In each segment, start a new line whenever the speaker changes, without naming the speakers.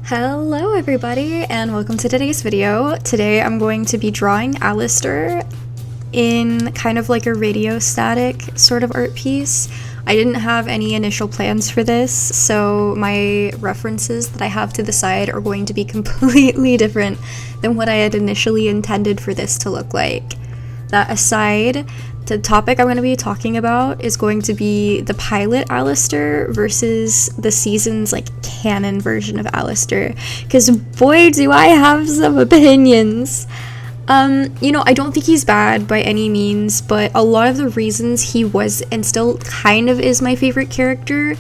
Hello everybody and welcome to today's video. Today I'm going to be drawing alastor in kind of like a radio static sort of art piece. I didn't have any initial plans for this, so my references that I have to the side are going to be completely different than what I had initially intended for this to look like. That aside, the topic I'm going to be talking about is going to be the pilot alastor versus the season's like canon version of alastor, because boy do I have some opinions. I don't think he's bad by any means, but a lot of the reasons he was and still kind of is my favorite character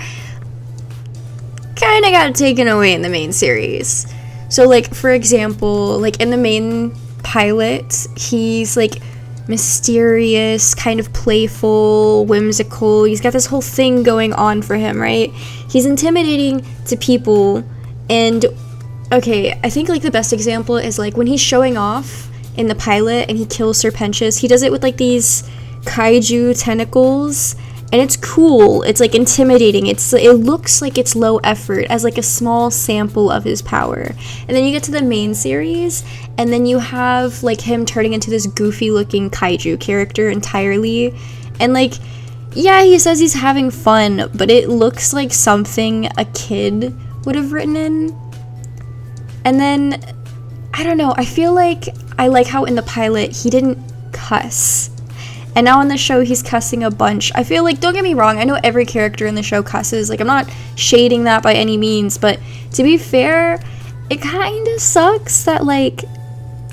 kind of got taken away in the main series. So like, for example, like in the main pilot, he's like mysterious, kind of playful, whimsical. He's got this whole thing going on for him, right? He's intimidating to people, and okay, I think like the best example is like when he's showing off in the pilot and he kills Serpentius. He does it with like these kaiju tentacles, and it's cool. It's like intimidating. It looks like it's low effort as like a small sample of his power. And then you get to the main series, and then you have like him turning into this goofy looking kaiju character entirely. And like, yeah, he says he's having fun, but it looks like something a kid would have written in. And then, I don't know, I feel like I like how in the pilot he didn't cuss. And now on the show, he's cussing a bunch. I feel like, don't get me wrong, I know every character in the show cusses. Like, I'm not shading that by any means, but to be fair, it kind of sucks that, like,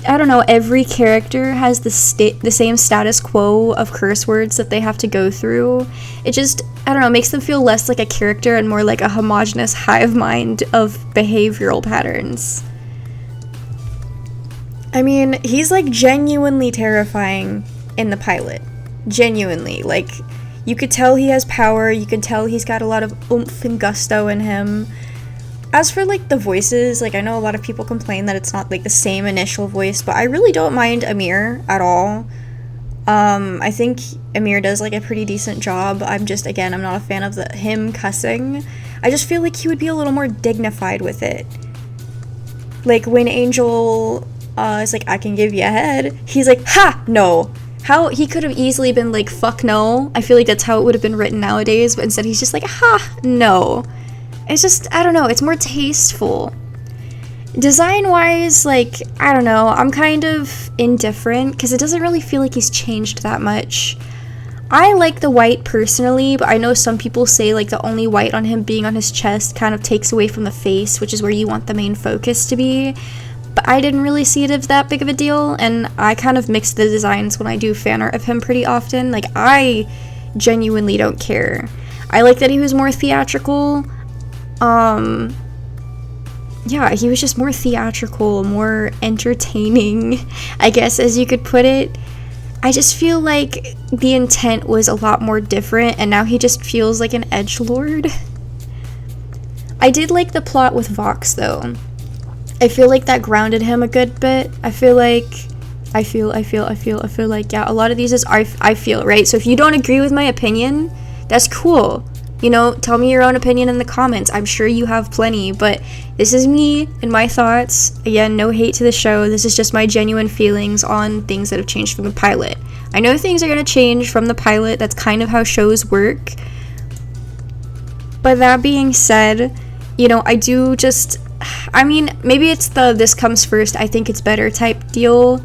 I don't know, every character has the same status quo of curse words that they have to go through. It just, I don't know, makes them feel less like a character and more like a homogenous hive mind of behavioral patterns. I mean, he's, like, genuinely terrifying in the pilot. Genuinely. Like, you could tell he has power, you could tell he's got a lot of oomph and gusto in him. As for, like, the voices, like, I know a lot of people complain that it's not, like, the same initial voice, but I really don't mind Amir at all. I think Amir does, like, a pretty decent job. I'm not a fan of him cussing. I just feel like he would be a little more dignified with it. Like, when Angel is like, I can give you a head, he's like, ha, no. How he could have easily been like, fuck no. I feel like that's how it would have been written nowadays, but instead he's just like, ha, no. It's just, I don't know, it's more tasteful. Design-wise, like, I don't know, I'm kind of indifferent, because it doesn't really feel like he's changed that much. I like the white personally, but I know some people say, like, the only white on him being on his chest kind of takes away from the face, which is where you want the main focus to be. But I didn't really see it as that big of a deal, and I kind of mix the designs when I do fan art of him pretty often. Like, I genuinely don't care. I like that he was more theatrical. Yeah, he was just more theatrical, more entertaining, I guess, as you could put it. I just feel like the intent was a lot more different, and now he just feels like an edgelord. I did like the plot with Vox, though. I feel like that grounded him a good bit. I feel like, yeah, a lot of these is I feel, right? So if you don't agree with my opinion, that's cool. You know, tell me your own opinion in the comments. I'm sure you have plenty, but this is me and my thoughts. Again, no hate to the show. This is just my genuine feelings on things that have changed from the pilot. I know things are going to change from the pilot. That's kind of how shows work. But that being said, you know, I mean, maybe it's the this comes first, I think it's better type deal.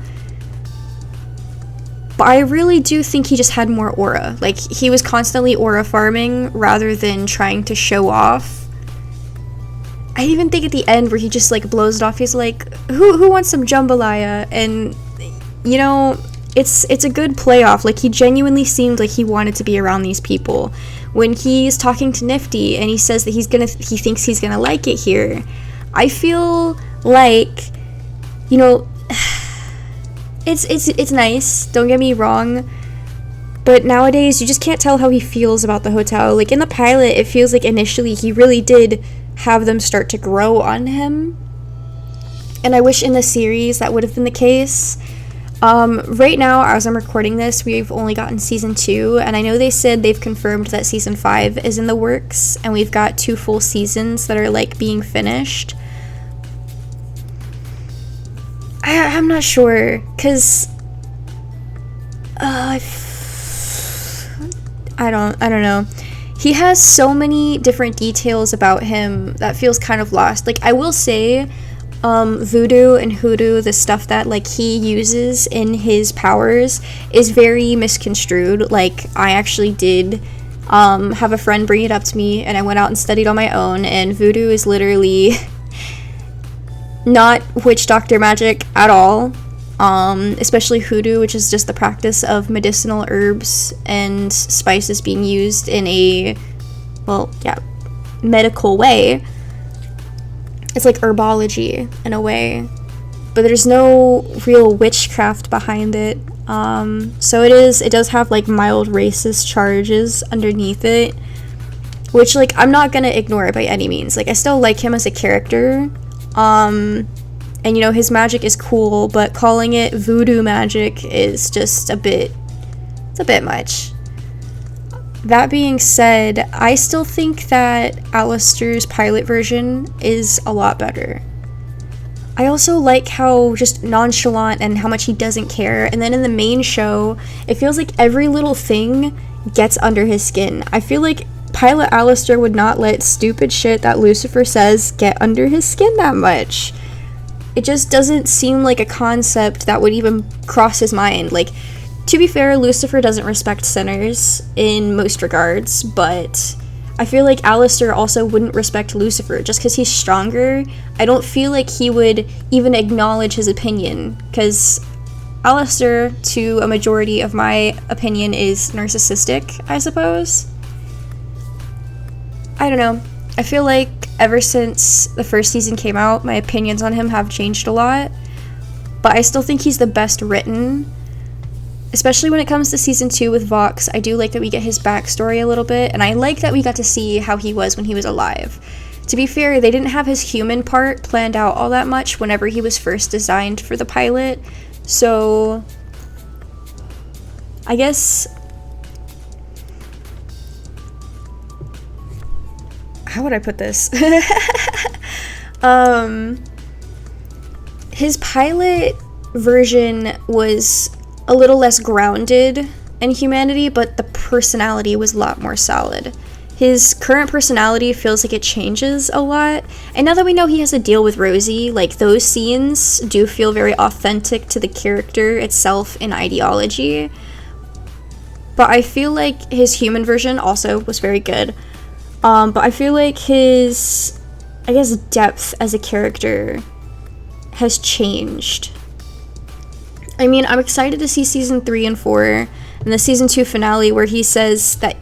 But I really do think he just had more aura. Like, he was constantly aura farming rather than trying to show off. I even think at the end where he just, like, blows it off, he's like, who wants some jambalaya? And, you know, it's a good playoff. Like, he genuinely seemed like he wanted to be around these people. When he's talking to Nifty and he says that he thinks he's gonna like it here, I feel like, you know, it's nice, don't get me wrong, but nowadays you just can't tell how he feels about the hotel. Like, in the pilot, it feels like initially he really did have them start to grow on him, and I wish in the series that would have been the case. Right now, as I'm recording this, we've only gotten season 2, and I know they said they've confirmed that season 5 is in the works, and we've got 2 full seasons that are, like, being finished. I'm not sure, because I don't know. He has so many different details about him that feels kind of lost. Like, I will say, voodoo and hoodoo, the stuff that, like, he uses in his powers is very misconstrued. Like, I actually did have a friend bring it up to me, and I went out and studied on my own, and voodoo is literally not witch doctor magic at all. Especially hoodoo, which is just the practice of medicinal herbs and spices being used in a, well, yeah, medical way. It's like herbology in a way, but there's no real witchcraft behind it. So it does have like mild racist charges underneath it, which, like, I'm not gonna ignore it by any means. Like, I still like him as a character. And, you know, his magic is cool, but calling it voodoo magic is just it's a bit much. That being said, I still think that Alastor's pilot version is a lot better. I also like how just nonchalant and how much he doesn't care. And then in the main show, it feels like every little thing gets under his skin. I feel like Pilot Alastor would not let stupid shit that Lucifer says get under his skin that much. It just doesn't seem like a concept that would even cross his mind. Like, to be fair, Lucifer doesn't respect sinners in most regards, but I feel like Alastor also wouldn't respect Lucifer just because he's stronger. I don't feel like he would even acknowledge his opinion, because Alastor, to a majority of my opinion, is narcissistic, I suppose. I don't know. I feel like ever since the first season came out, my opinions on him have changed a lot, but I still think he's the best written, especially when it comes to season 2 with Vox. I do like that we get his backstory a little bit, and I like that we got to see how he was when he was alive. To be fair, they didn't have his human part planned out all that much whenever he was first designed for the pilot, so I guess, how would I put this? His pilot version was a little less grounded in humanity, but the personality was a lot more solid. His current personality feels like it changes a lot, and now that we know he has a deal with Rosie, like, those scenes do feel very authentic to the character itself and ideology. But I feel like his human version also was very good. But I feel like his, I guess, depth as a character has changed. I mean, I'm excited to see season 3 and 4 and the season 2 finale where he says that,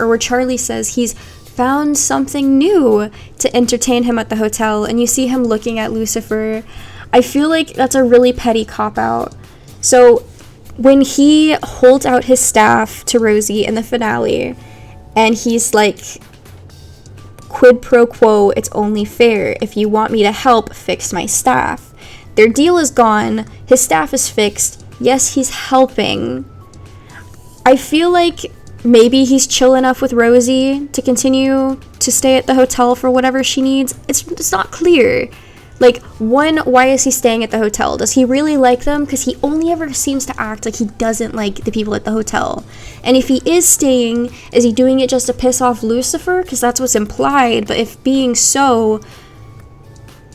or where Charlie says he's found something new to entertain him at the hotel, and you see him looking at Lucifer. I feel like that's a really petty cop-out. So when he holds out his staff to Rosie in the finale, and he's like, quid pro quo, it's only fair. If you want me to help fix my staff. Their deal is gone. His staff is fixed. Yes, he's helping. I feel like maybe he's chill enough with Rosie to continue to stay at the hotel for whatever she needs. It's not clear. Like, one, why is he staying at the hotel? Does he really like them? Because he only ever seems to act like he doesn't like the people at the hotel. And if he is staying, is he doing it just to piss off Lucifer? Because that's what's implied. But if being so,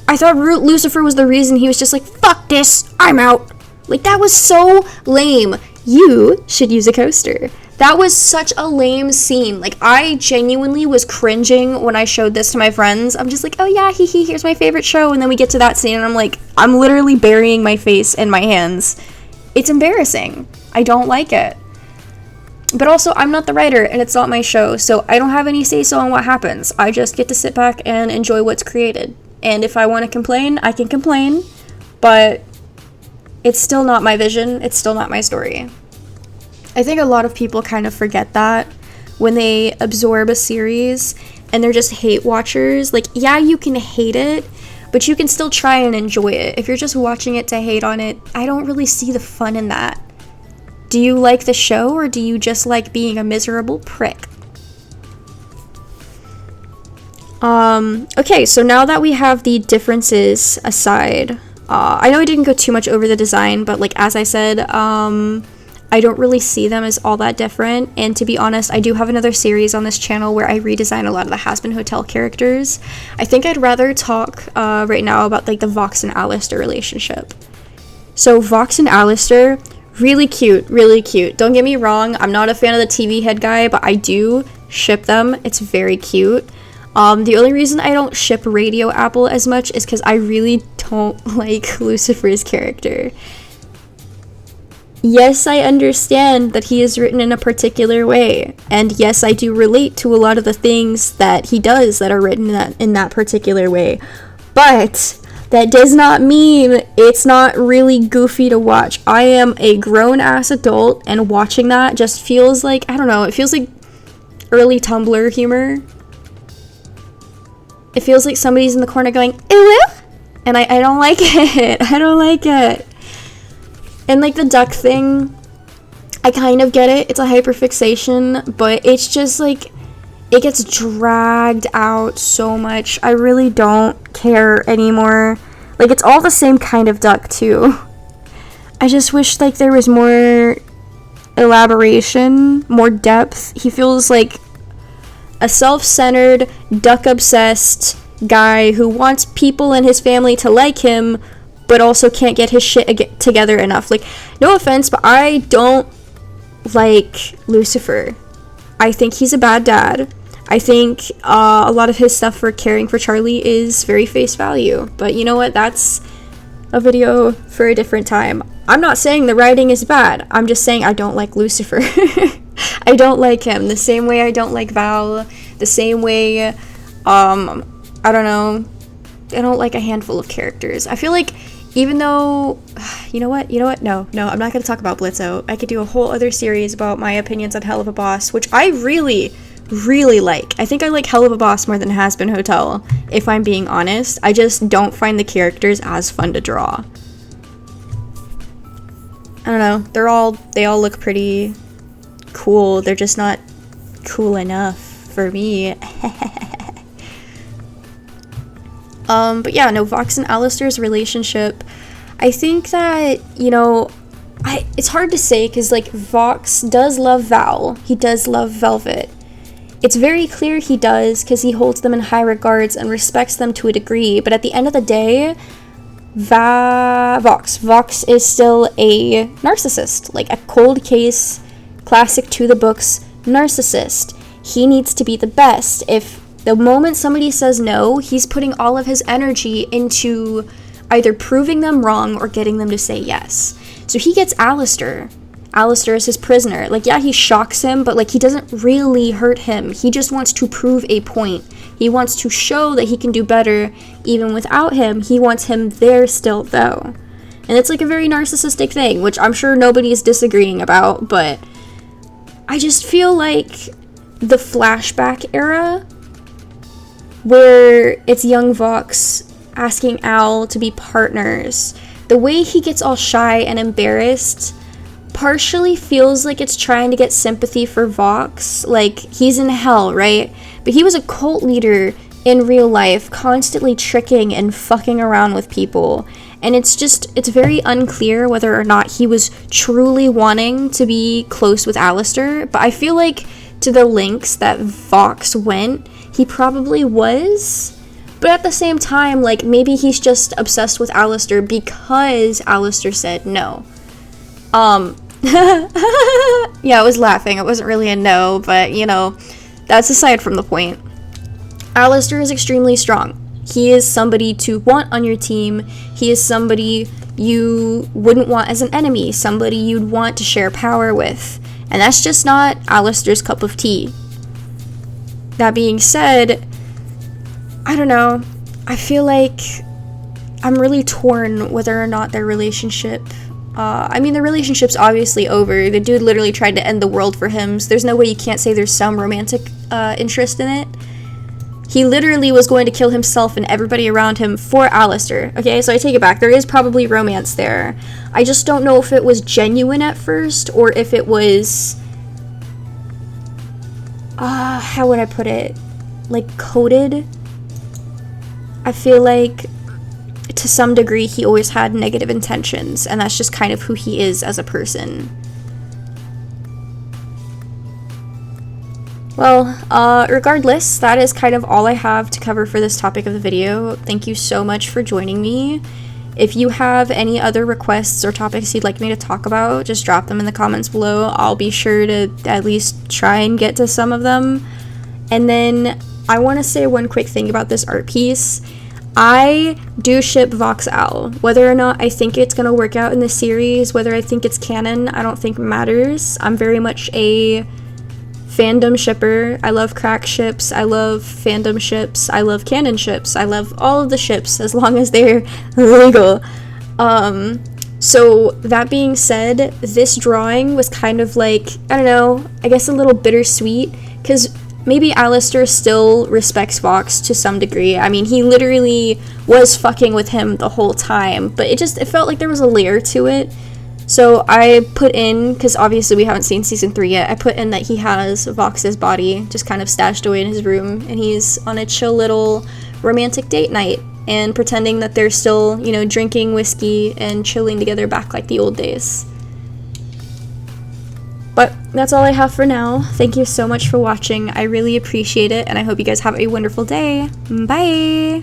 I thought Lucifer was the reason he was just like, fuck this, I'm out. Like, that was so lame. You should use a coaster. That was such a lame scene. Like, I genuinely was cringing when I showed this to my friends. I'm just like, oh yeah, hee hee, here's my favorite show. And then we get to that scene and I'm like, I'm literally burying my face in my hands. It's embarrassing. I don't like it. But also, I'm not the writer and it's not my show, so I don't have any say-so on what happens. I just get to sit back and enjoy what's created. And if I want to complain, I can complain. But it's still not my vision. It's still not my story. I think a lot of people kind of forget that when they absorb a series and they're just hate watchers. Like, yeah, you can hate it, but you can still try and enjoy it. If you're just watching it to hate on it, I don't really see the fun in that. Do you like the show, or do you just like being a miserable prick? Okay, so now that we have the differences aside, I know I didn't go too much over the design, but like as I said, I don't really see them as all that different. And to be honest, I do have another series on this channel where I redesign a lot of the Has Been Hotel characters. I think I'd rather talk right now about like the Vox and alastor relationship. So Vox and alastor, really cute, really cute. Don't get me wrong, I'm not a fan of the TV head guy, but I do ship them. It's very cute. The only reason I don't ship Radio Apple as much is because I really don't like Lucifer's character. Yes, I understand that he is written in a particular way, and yes, I do relate to a lot of the things that he does that are written in that particular way, but that does not mean it's not really goofy to watch. I am a grown-ass adult, and watching that just feels like, I don't know, it feels like early Tumblr humor. It feels like somebody's in the corner going, ooh, and I don't like it. I don't like it. And like the duck thing, I kind of get it. It's a hyperfixation, but it's just like, it gets dragged out so much. I really don't care anymore. Like, it's all the same kind of duck too. I just wish like there was more elaboration, more depth. He feels like a self-centered, duck-obsessed guy who wants people in his family to like him, but also can't get his shit together enough. Like, no offense, but I don't like Lucifer. I think he's a bad dad. I think a lot of his stuff for caring for Charlie is very face value. But you know what? That's a video for a different time. I'm not saying the writing is bad. I'm just saying I don't like Lucifer. I don't like him. The same way I don't like Val. The same way, I don't know. I don't like a handful of characters. I feel like even though, you know what, no, I'm not going to talk about Blitzo. I could do a whole other series about my opinions on Hell of a Boss, which I really, really like. I think I like Hell of a Boss more than Has Been Hotel, if I'm being honest. I just don't find the characters as fun to draw. I don't know, they all look pretty cool. They're just not cool enough for me. But yeah, no, Vox and alastor's relationship, I think that, you know, it's hard to say because, like, Vox does love Val. He does love Velvet. It's very clear he does because he holds them in high regards and respects them to a degree, but at the end of the day, Vox is still a narcissist, like a cold case, classic to the books narcissist. He needs to be the best. If the moment somebody says no, he's putting all of his energy into either proving them wrong or getting them to say yes. So he gets alastor. Alastor is his prisoner. Like, yeah, he shocks him, but like he doesn't really hurt him. He just wants to prove a point. He wants to show that he can do better even without him. He wants him there still, though. And it's like a very narcissistic thing, which I'm sure nobody is disagreeing about, but I just feel like the flashback era, where it's young Vox asking Al to be partners, the way he gets all shy and embarrassed partially feels like it's trying to get sympathy for Vox. Like, he's in hell, right? But he was a cult leader in real life, constantly tricking and fucking around with people. And it's very unclear whether or not he was truly wanting to be close with alastor. But I feel like to the lengths that Vox went, he probably was. But at the same time, like, maybe he's just obsessed with alastor because alastor said no. Yeah, I was laughing. It wasn't really a no, but, you know, that's aside from the point. Alastor is extremely strong. He is somebody to want on your team. He is somebody you wouldn't want as an enemy, somebody you'd want to share power with. And that's just not alastor's cup of tea. That being said, I don't know. I feel like I'm really torn whether or not their relationship... I mean, the relationship's obviously over. The dude literally tried to end the world for him, so there's no way you can't say there's some romantic interest in it. He literally was going to kill himself and everybody around him for alastor. Okay, so I take it back. There is probably romance there. I just don't know if it was genuine at first, or if it was... how would I put it? Like, coded? I feel like to some degree, he always had negative intentions, and that's just kind of who he is as a person. Well, regardless, that is kind of all I have to cover for this topic of the video. Thank you so much for joining me. If you have any other requests or topics you'd like me to talk about, just drop them in the comments below. I'll be sure to at least try and get to some of them. And then I want to say one quick thing about this art piece. I do ship Vox Owl. Whether or not I think it's going to work out in the series, whether I think it's canon, I don't think matters. I'm very much a fandom shipper. I love crack ships, I love fandom ships, I love canon ships, I love all of the ships as long as they're legal. So that being said, this drawing was kind of like, I don't know, I guess a little bittersweet, because maybe Alastor still respects Vox to some degree. I mean, he literally was fucking with him the whole time, but it felt like there was a layer to it. So I put in, because obviously we haven't seen season 3 yet, I put in that he has Vox's body just kind of stashed away in his room, and he's on a chill little romantic date night and pretending that they're still, you know, drinking whiskey and chilling together back like the old days. But that's all I have for now. Thank you so much for watching. I really appreciate it, and I hope you guys have a wonderful day. Bye!